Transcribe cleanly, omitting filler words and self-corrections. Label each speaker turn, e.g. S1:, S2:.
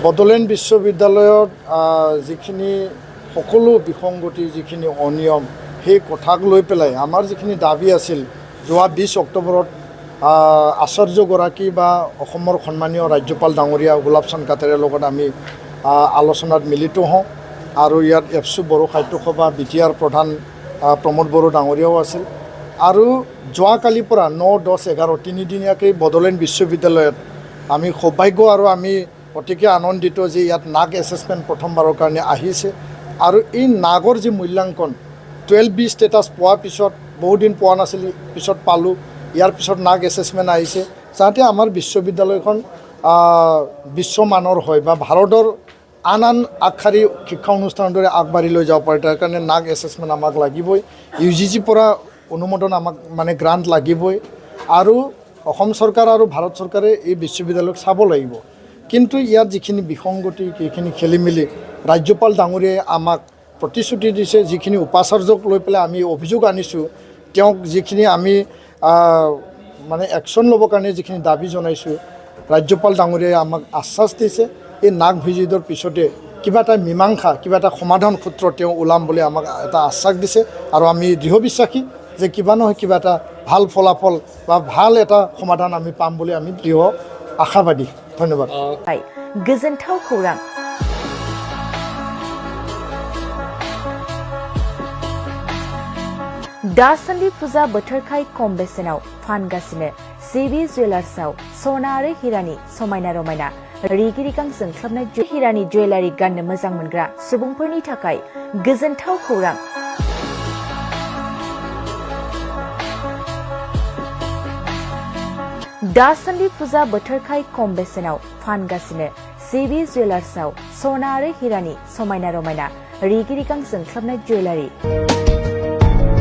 S1: बड'ल विश्वविद्यालयत जिखिनि সকলো বিসংগতি যিখিনি অনিয়ম সেই কথাক লৈ পেলাই আমাৰ যিখিনি দাবী আছিল যোৱা 20 অক্টোবৰত আচাৰ্যগৰাকী বা অসমৰ সন্মানীয় ৰাজ্যপাল ডাঙৰীয়া গোলাপ চান্দ কাটাৰীৰ লগত আমি আলোচনাত মিলিত হওঁ আৰু ইয়াত এফচু বড়ো সাহিত্য সভা বিটিআৰ প্ৰধান প্ৰমোদ বড়ো ডাঙৰীয়াও আছিল আৰু যোৱাকালিৰ পৰা 9, 10, 11 তিনিদিনীয়াকৈ বড'ল বিশ্ববিদ্যালয়ত আমি সৌভাগ্য আৰু আমি অতিকে আনন্দিত যে ইয়াত নাগ এছেছমেণ্ট প্ৰথমবাৰৰ কাৰণে আহিছে আৰু এই নাগৰ যি মূল্যাংকন 12B ষ্টেটাছ পোৱাৰ পিছত বহুদিন পোৱা নাছিল পিছত পালোঁ ইয়াৰ পিছত নাগ এছেছমেণ্ট আহিছে যাতে আমাৰ বিশ্ববিদ্যালয়খন বিশ্বমানৰ হয় বা ভাৰতৰ আন আগশাৰী শিক্ষা অনুষ্ঠানৰ দৰে আগবাঢ়ি লৈ যাব পাৰে তাৰ কাৰণে নাগ এছেছমেণ্ট আমাক লাগিবই UGC পৰা অনুমোদন আমাক মানে গ্ৰাণ্ট লাগিবই আৰু অসম চৰকাৰ আৰু ভাৰত চৰকাৰে এই বিশ্ববিদ্যালয়ক চাব লাগিব কিন্তু ইয়াত যিখিনি বিসংগতি সেইখিনি খেলিমেলি ৰাজ্যপাল ডাঙৰীয়াই আমাক প্ৰতিশ্ৰুতি দিছে যিখিনি উপাচাৰ্যক লৈ পেলাই আমি অভিযোগ আনিছোঁ তেওঁক যিখিনি আমি মানে একশ্যন ল'বৰ কাৰণে যিখিনি দাবী জনাইছোঁ ৰাজ্যপাল ডাঙৰীয়াই আমাক আশ্বাস দিছে এই নাগ ভিজিটৰ পিছতে কিবা এটা মীমাংসা কিবা এটা সমাধান সূত্ৰ তেওঁ ওলাম বুলি আমাক এটা আশ্বাস দিছে আৰু আমি দৃঢ় বিশ্বাসী যে কিবা নহয় কিবা এটা ভাল ফলাফল বা ভাল এটা সমাধান আমি পাম বুলি আমি দৃঢ় আশাবাদী ধন্যবাদ
S2: गोजोनथाव खौरां दासान्दि फुजा बोथोरखाय खम बेसेनाव फानगासिनो सिबि जुवेलार्सआव सना आरो हिरानि समायना रमायना रिगि रिगां जोंख्लाबनाय हिरानि जुवेलारि गाननो मोजां मोनग्रा सुबुंफोरनि थाखाय गोजोनथाव खौरां दासान्दि फुजा बोथोरखाय खम बेसेनाव फानगासिनो सिबि जुवेलार्सआव सना आरो हिरानि समायना रमायना रिगि रिगां जोंख्लाबनाय जुवेलारि